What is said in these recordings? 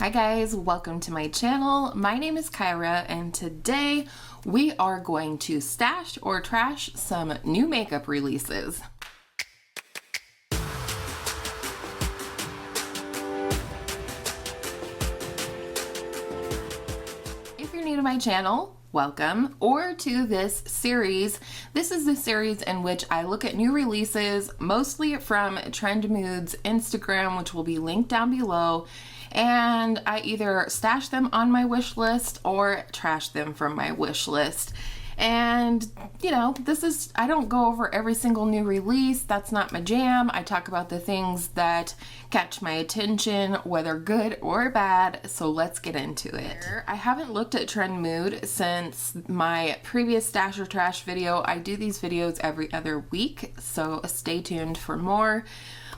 Hi guys, welcome to my channel. My name is Kyra and today we are going to stash or trash some new makeup releases. If you're new to my channel, welcome, or to this series. This is the series in which I look at new releases, mostly from Trend Mood's Instagram, which will be linked down below, and I either stash them on my wish list or trash them from my wish list. And you know, I don't go over every single new release. That's not my jam. I talk about the things that catch my attention, whether good or bad. So let's get into it. I haven't looked at Trend Mood since my previous stash or trash video. I do these videos every other week, so stay tuned for more.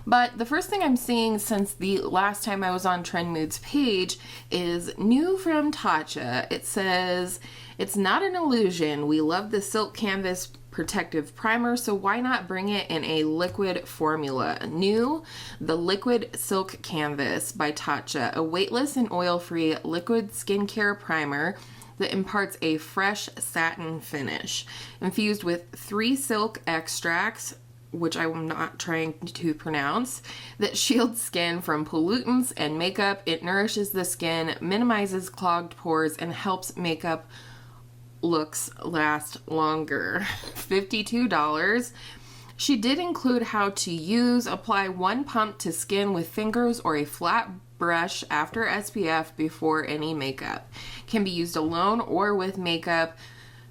But the first thing I'm seeing since the last time I was on Trend Mood's page is new from Tatcha. It says, "It's not an illusion. We love the Silk Canvas Protective Primer, so why not bring it in a liquid formula? New, the Liquid Silk Canvas by Tatcha, a weightless and oil-free liquid skincare primer that imparts a fresh satin finish. Infused with 3 silk extracts," which I'm not trying to pronounce, "that shield skin from pollutants and makeup. It nourishes the skin, minimizes clogged pores, and helps makeup looks last longer." $52. She did include how to use. Apply 1 pump to skin with fingers or a flat brush after SPF before any makeup. Can be used alone or with makeup.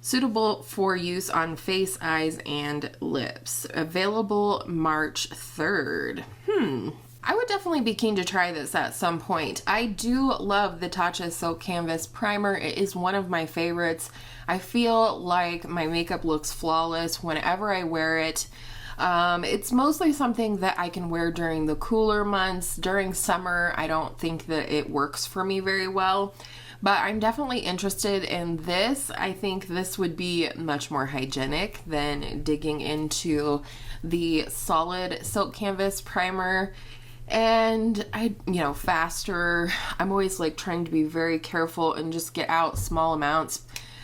Suitable for use on face, eyes, and lips. Available March 3rd. I would definitely be keen to try this at some point. I do love the Tatcha Silk Canvas Primer. It is one of my favorites. I feel like my makeup looks flawless whenever I wear it. It's mostly something that I can wear during the cooler months. During summer, I don't think that it works for me very well. But I'm definitely interested in this. I think this would be much more hygienic than digging into the solid Silk Canvas primer. And faster. I'm always like trying to be very careful and just get out small amounts.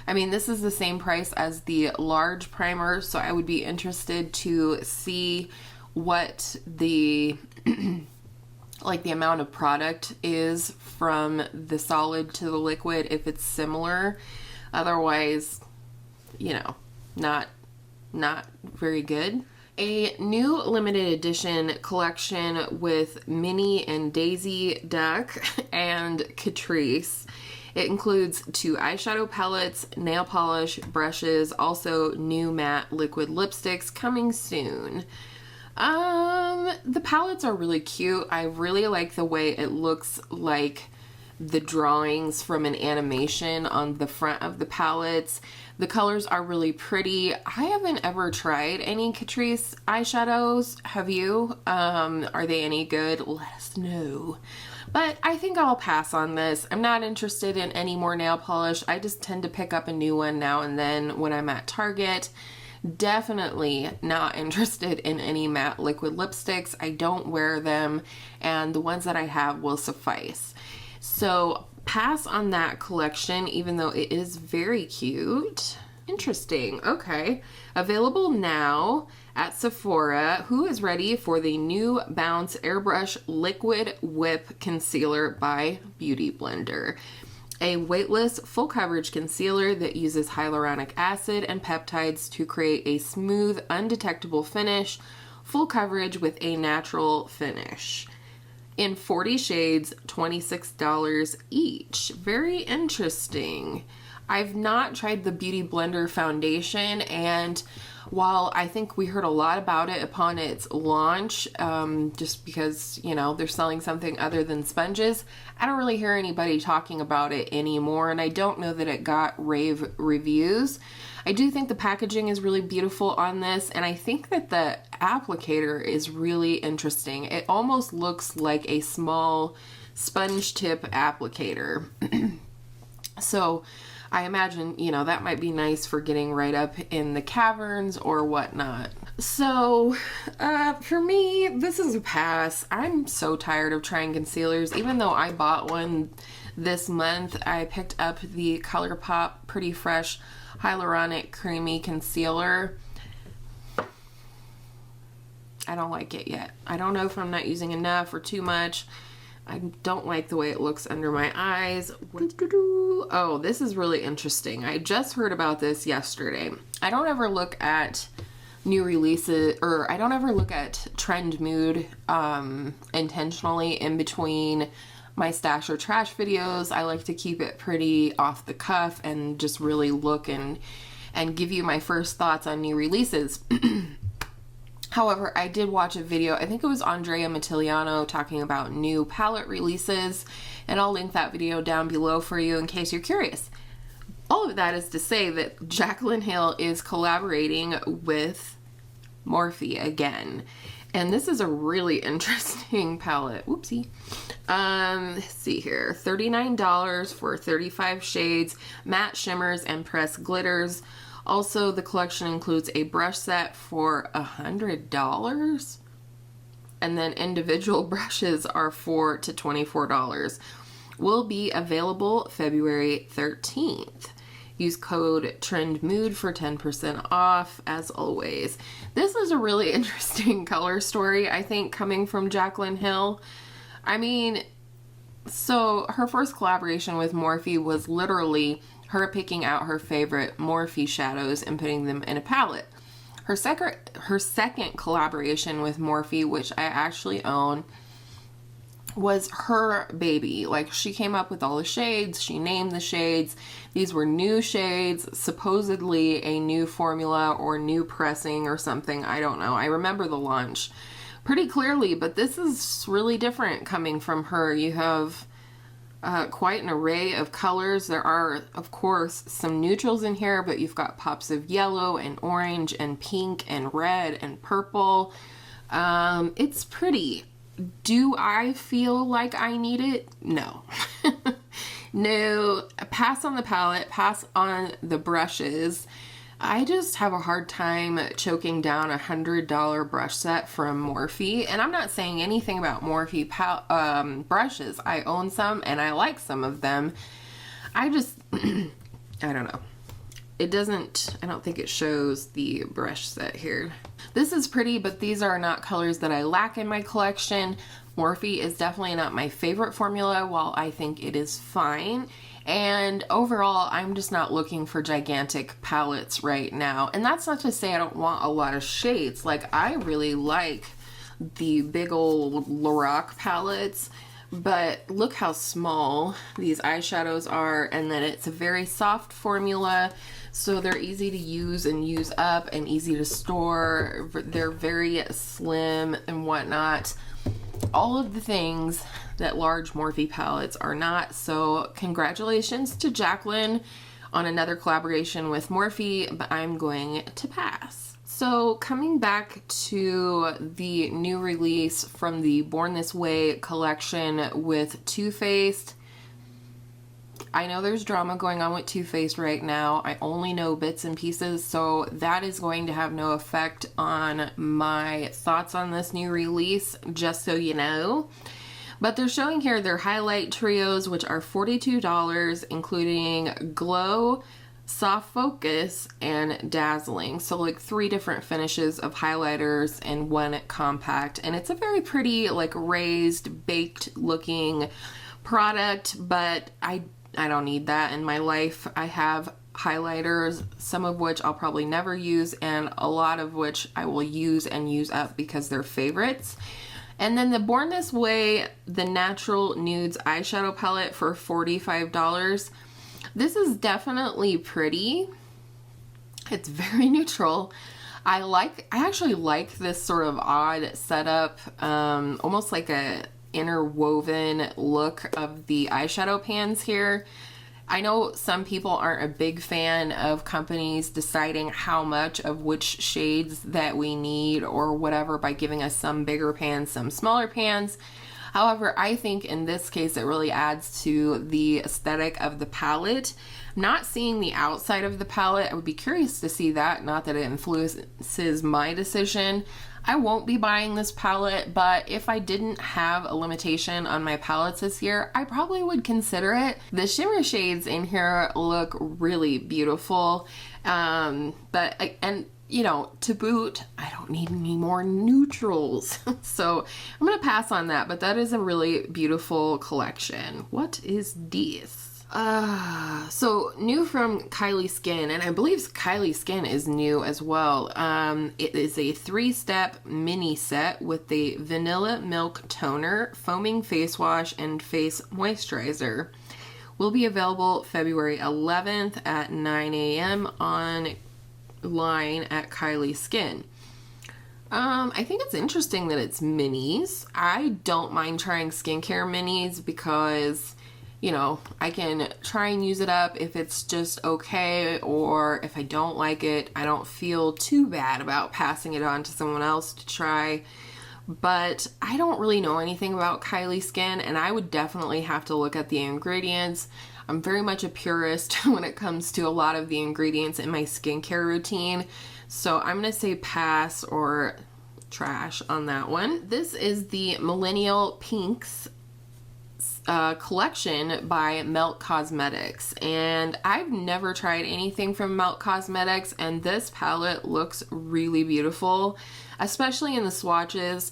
I mean, this is the same price as the large primer, so I would be interested to see what the like the amount of product is from the solid to the liquid, if it's similar. Otherwise, not very good. A new limited edition collection with Minnie and Daisy Duck and Catrice. It includes 2 eyeshadow palettes, nail polish, brushes, also new matte liquid lipsticks coming soon. The palettes are really cute. I really like the way it looks like the drawings from an animation on the front of the palettes. The colors are really pretty. I haven't ever tried any Catrice eyeshadows. Have you? Are they any good? Let us know. But I think I'll pass on this. I'm not interested in any more nail polish. I just tend to pick up a new one now and then when I'm at Target. Definitely not interested in any matte liquid lipsticks. I don't wear them, and the ones that I have will suffice. So pass on that collection, even though it is very cute. Interesting. Okay. Available now at Sephora. Who is ready for the new Bounce Airbrush Liquid Whip Concealer by Beauty Blender? A weightless, full coverage concealer that uses hyaluronic acid and peptides to create a smooth, undetectable finish. Full coverage with a natural finish. In 40 shades, $26 each. Very interesting. I've not tried the Beauty Blender foundation, and while I think we heard a lot about it upon its launch, just because, they're selling something other than sponges, I don't really hear anybody talking about it anymore, and I don't know that it got rave reviews. I do think the packaging is really beautiful on this, and I think that the applicator is really interesting. It almost looks like a small sponge tip applicator. So I imagine, you know, that might be nice for getting right up in the caverns or whatnot. So, for me, this is a pass. I'm so tired of trying concealers. Even though I bought one this month, I picked up the ColourPop Pretty Fresh Hyaluronic Creamy Concealer. I don't like it yet. I don't know if I'm not using enough or too much. I don't like the way it looks under my eyes. Oh, this is really interesting. I just heard about this yesterday. I don't ever look at new releases, or I don't ever look at trend mood intentionally in between my stash or trash videos. I like to keep it pretty off the cuff and just really look and give you my first thoughts on new releases. However, I did watch a video, I think it was Andrea Mattiliano, talking about new palette releases, and I'll link that video down below for you in case you're curious. All of that is to say that Jaclyn Hill is collaborating with Morphe again. And this is a really interesting palette. Whoopsie. Let's see here. $39 for 35 shades, matte shimmers and pressed glitters. Also, the collection includes a brush set for $100. And then individual brushes are $4 to $24. Will be available February 13th. Use code TRENDMOOD for 10% off, as always. This is a really interesting color story, I think, coming from Jaclyn Hill. I mean, so her first collaboration with Morphe was literally her picking out her favorite Morphe shadows and putting them in a palette. Her second collaboration with Morphe, which I actually own, was her baby. Like, she came up with all the shades, she named the shades. These were new shades, supposedly a new formula or new pressing or something. I don't know. I remember the launch pretty clearly, but this is really different coming from her. You have quite an array of colors. There are, of course, some neutrals in here, but you've got pops of yellow and orange and pink and red and purple. It's pretty. Do I feel like I need it? No. No. Pass on the palette, pass on the brushes. I just have a hard time choking down $100 brush set from Morphe. And I'm not saying anything about Morphe brushes. I own some and I like some of them. I just, I don't know. It doesn't, I don't think it shows the brush set here. This is pretty, but these are not colors that I lack in my collection. Morphe is definitely not my favorite formula, while I think it is fine. And overall, I'm just not looking for gigantic palettes right now. And that's not to say I don't want a lot of shades. Like, I really like the big old Lorac palettes, but look how small these eyeshadows are, and then it's a very soft formula, so they're easy to use and use up and easy to store. They're very slim and whatnot. All of the things that large Morphe palettes are not. So congratulations to Jaclyn on another collaboration with Morphe, but I'm going to pass. So coming back to the new release from the Born This Way collection with Too Faced. I know there's drama going on with Too Faced right now. I only know bits and pieces, so that is going to have no effect on my thoughts on this new release, just so you know. But they're showing here their highlight trios, which are $42, including Glow, Soft Focus, and Dazzling. So like 3 different finishes of highlighters in one compact. And it's a very pretty, like, raised, baked looking product, but I don't need that in my life. I have highlighters, some of which I'll probably never use, and a lot of which I will use and use up because they're favorites. And then the Born This Way, the Natural Nudes eyeshadow palette for $45. This is definitely pretty. It's very neutral. I actually like this sort of odd setup, almost like a interwoven look of the eyeshadow pans here. I know some people aren't a big fan of companies deciding how much of which shades that we need or whatever by giving us some bigger pans, some smaller pans. However, I think in this case it really adds to the aesthetic of the palette. I'm not seeing the outside of the palette. I would be curious to see that, not that it influences my decision. I won't be buying this palette, but if I didn't have a limitation on my palettes this year, I probably would consider it. The shimmer shades in here look really beautiful, and you know, to boot, I don't need any more neutrals. So I'm gonna pass on that, but that is a really beautiful collection. What is this? So new from Kylie Skin, and I believe Kylie Skin is new as well. It is a 3-step mini set with the vanilla milk toner, foaming face wash, and face moisturizer. Will be available February 11th at 9 a.m. online at Kylie Skin. I think it's interesting that it's minis. I don't mind trying skincare minis because, you know, I can try and use it up if it's just okay, or if I don't like it, I don't feel too bad about passing it on to someone else to try. But I don't really know anything about Kylie Skin, and I would definitely have to look at the ingredients. I'm very much a purist when it comes to a lot of the ingredients in my skincare routine, so I'm gonna say pass or trash on that one. This is the Millennial Pinks collection by Melt Cosmetics, and I've never tried anything from Melt Cosmetics, and this palette looks really beautiful, especially in the swatches.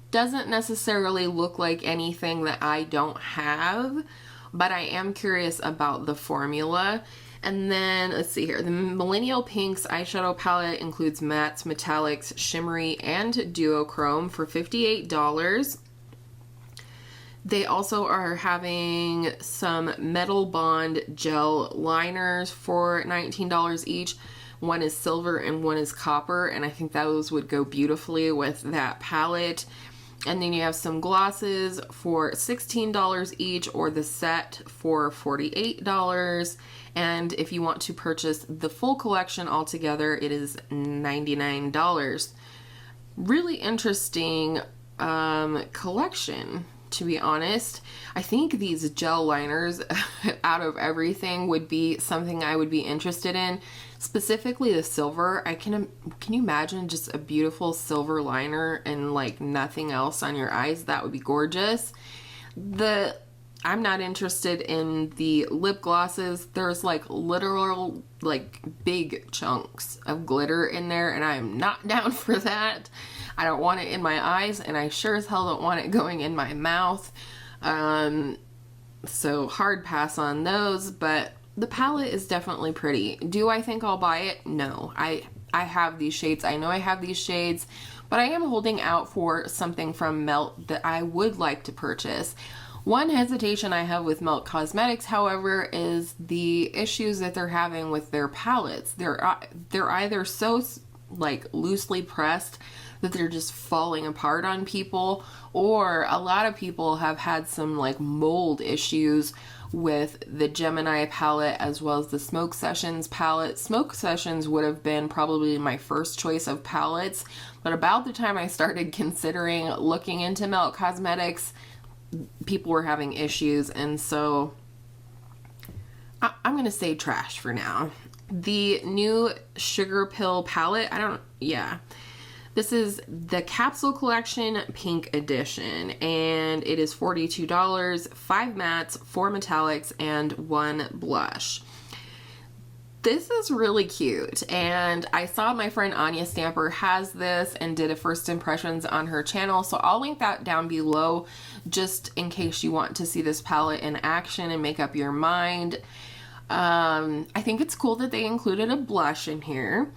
Doesn't necessarily look like anything that I don't have, but I am curious about the formula. And then let's see here, the Millennial Pinks eyeshadow palette includes mattes, metallics, shimmery, and duochrome for $58. They also are having some Metal Bond gel liners for $19 each. One is silver and one is copper, and I think those would go beautifully with that palette. And then you have some glosses for $16 each, or the set for $48. And if you want to purchase the full collection altogether, it is $99. Really interesting collection, to be honest. I think these gel liners out of everything would be something I would be interested in. Specifically the silver. Can you imagine just a beautiful silver liner and like nothing else on your eyes? That would be gorgeous. I'm not interested in the lip glosses. There's like literal like big chunks of glitter in there, and I am not down for that. I don't want it in my eyes, and I sure as hell don't want it going in my mouth. So hard pass on those, but the palette is definitely pretty. Do I think I'll buy it? No. I have these shades. I know I have these shades, but I am holding out for something from Melt that I would like to purchase. One hesitation I have with Melt Cosmetics, however, is the issues that they're having with their palettes. They're either so like loosely pressed that they're just falling apart on people, or a lot of people have had some like mold issues with the Gemini palette as well as the Smoke Sessions palette. Smoke Sessions would have been probably my first choice of palettes, but about the time I started considering looking into Melt Cosmetics, people were having issues, and so I'm gonna say trash for now. The new Sugar Pill palette, this is the Capsule Collection Pink Edition, and it is $42, 5 mattes, 4 metallics, and 1 blush. This is really cute, and I saw my friend Anya Stamper has this and did a first impressions on her channel, so I'll link that down below just in case you want to see this palette in action and make up your mind. I think it's cool that they included a blush in here.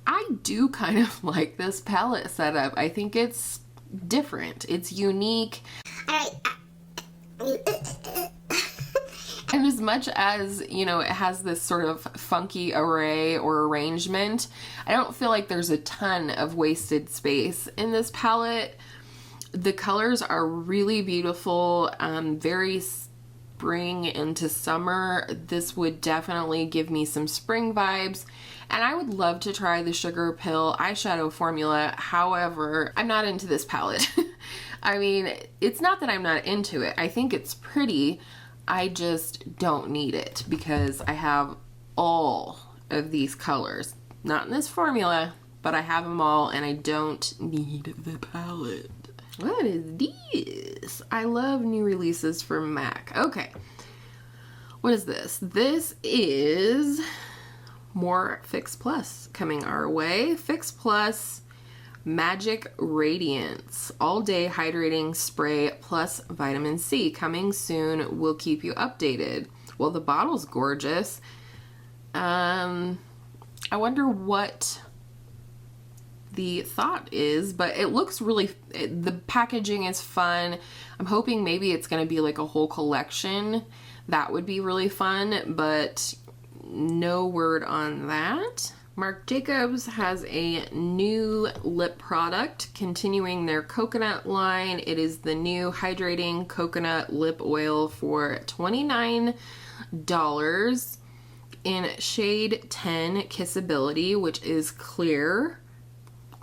I do kind of like this palette setup. I think it's different. It's unique. And as much as, you know, it has this sort of funky array or arrangement, I don't feel like there's a ton of wasted space in this palette. The colors are really beautiful, very spring into summer. This would definitely give me some spring vibes, and I would love to try the Sugar Pill eyeshadow formula. However, I'm not into this palette. I mean, it's not that I'm not into it. I think it's pretty. I just don't need it because I have all of these colors. Not in this formula, but I have them all and I don't need the palette. What is this? I love new releases from MAC. Okay. What is this? This is more Fix Plus coming our way. Fix Plus Magic Radiance All Day Hydrating Spray plus Vitamin C coming soon. We'll keep you updated. Well, the bottle's gorgeous. I wonder what the thought is, but it looks really, the packaging is fun. I'm hoping maybe it's going to be like a whole collection. That would be really fun, but no word on that. Marc Jacobs has a new lip product continuing their coconut line. It is the new hydrating coconut lip oil for $29 in shade 10 Kissability, which is clear,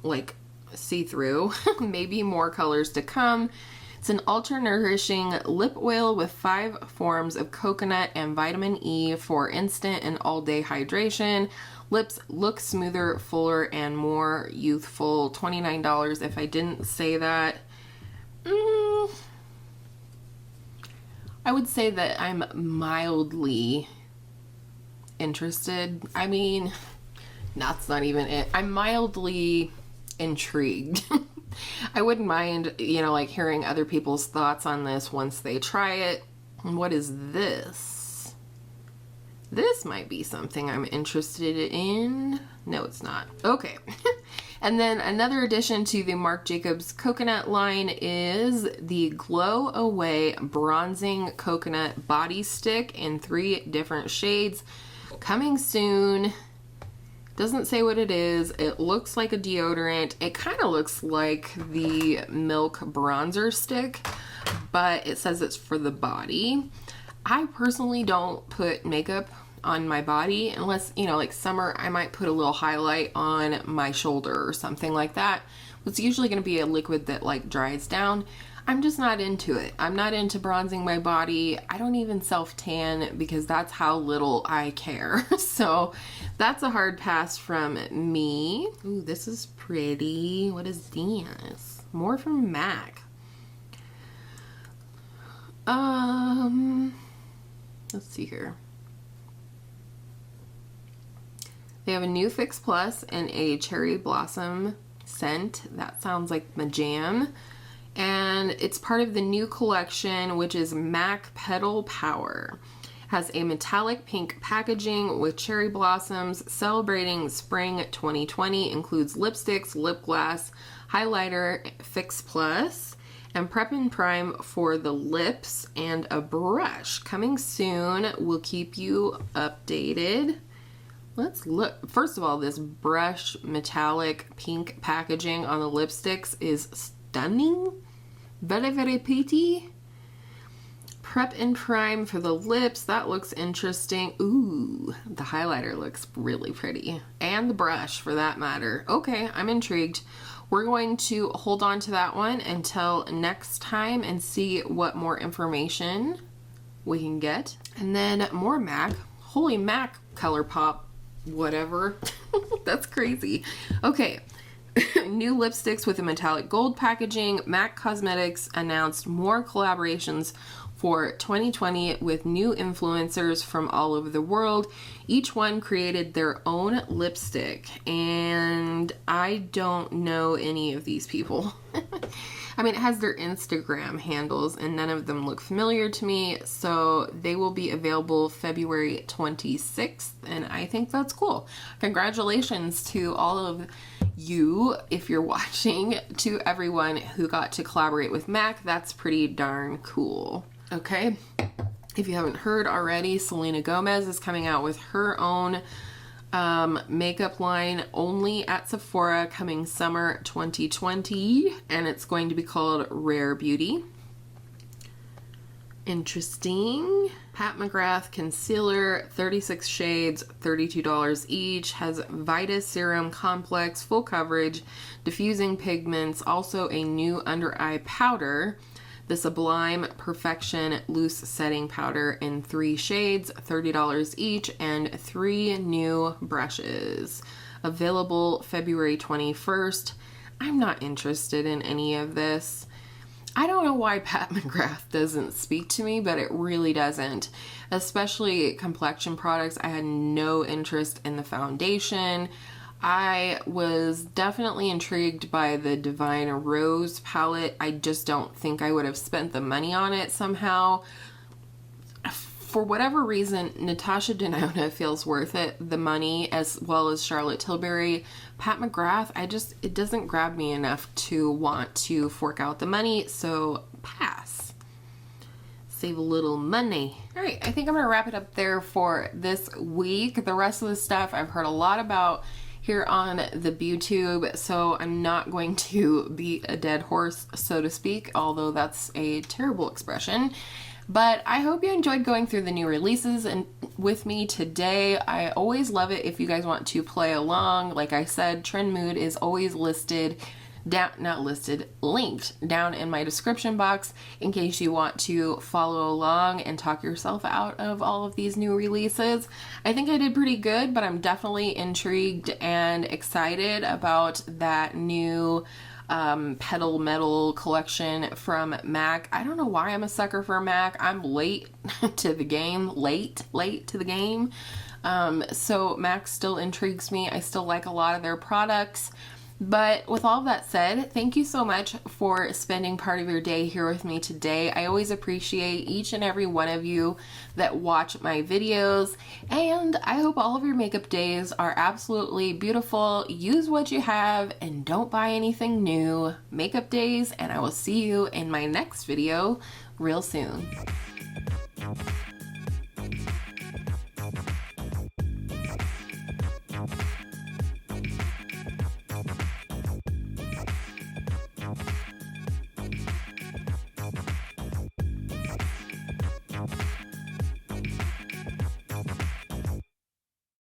like see-through. Maybe more colors to come. It's an ultra nourishing lip oil with 5 forms of coconut and vitamin E for instant and all-day hydration. Lips look smoother, fuller, and more youthful. $29 if I didn't say that. I would say that I'm mildly interested. I mean, that's not even it. I'm mildly intrigued. I wouldn't mind, you know, like hearing other people's thoughts on this once they try it. And what is this? This might be something I'm interested in. No, it's not. Okay. And then another addition to the Marc Jacobs coconut line is the Glow Away Bronzing Coconut Body Stick in 3 different shades. Coming soon. Doesn't say what it is. It looks like a deodorant. It kind of looks like the Milk bronzer stick, but it says it's for the body. I personally don't put makeup on my body unless, you know, like summer, I might put a little highlight on my shoulder or something like that. It's usually going to be a liquid that like dries down. I'm just not into it. I'm not into bronzing my body. I don't even self-tan because that's how little I care. So that's a hard pass from me. Ooh, this is pretty. What is this? More from MAC. Let's see here. They have a new Fix Plus and a cherry blossom scent. That sounds like my jam. And it's part of the new collection, which is MAC Petal Power. Has a metallic pink packaging with cherry blossoms celebrating spring 2020. Includes lipsticks, lip gloss, highlighter, Fix Plus, and prep and prime for the lips, and a brush. Coming soon. We'll keep you updated. Let's look. First of all, this brush metallic pink packaging on the lipsticks is stunning. Very, very pretty. Prep and prime for the lips. That looks interesting. Ooh, the highlighter looks really pretty. And the brush, for that matter. Okay, I'm intrigued. We're going to hold on to that one until next time and see what more information we can get. And then more MAC. Holy MAC, ColourPop, whatever. That's crazy. Okay. New lipsticks with a metallic gold packaging. MAC Cosmetics announced more collaborations for 2020 with new influencers from all over the world. Each one created their own lipstick, and I don't know any of these people. I mean, it has their Instagram handles and none of them look familiar to me, so they will be available February 26th, and I think that's cool. Congratulations to all of you, if you're watching, to everyone who got to collaborate with MAC. That's pretty darn cool. Okay, if you haven't heard already, Selena Gomez is coming out with her own makeup line only at Sephora coming summer 2020, and it's going to be called Rare Beauty. Interesting. Pat McGrath concealer, 36 shades, $32 each. Has Vita Serum Complex, full coverage, diffusing pigments. Also a new under eye powder, the Sublime Perfection Loose Setting Powder in 3 shades, $30 each, and 3 new brushes. Available February 21st. I'm not interested in any of this. I don't know why Pat McGrath doesn't speak to me, but it really doesn't. Especially complexion products. I had no interest in the foundation. I was definitely intrigued by the Divine Rose palette. I just don't think I would have spent the money on it somehow. For whatever reason, Natasha Denona feels worth it, the money, as well as Charlotte Tilbury. Pat McGrath, it doesn't grab me enough to want to fork out the money, so pass. Save a little money. All right, I think I'm gonna wrap it up there for this week. The rest of the stuff I've heard a lot about here on the BewTube, so I'm not going to beat a dead horse, so to speak, although that's a terrible expression. But I hope you enjoyed going through the new releases and with me today. I always love it if you guys want to play along. Like I said, Trend Mood is always listed down, linked down in my description box in case you want to follow along and talk yourself out of all of these new releases. I think I did pretty good, but I'm definitely intrigued and excited about that new Petal Metal collection from MAC. I don't know why I'm a sucker for MAC. I'm late to the game, late to the game. So MAC still intrigues me. I still like a lot of their products. But with all that said, thank you so much for spending part of your day here with me today. I always appreciate each and every one of you that watch my videos, and I hope all of your makeup days are absolutely beautiful. Use what you have and don't buy anything new. Makeup days, and I will see you in my next video real soon.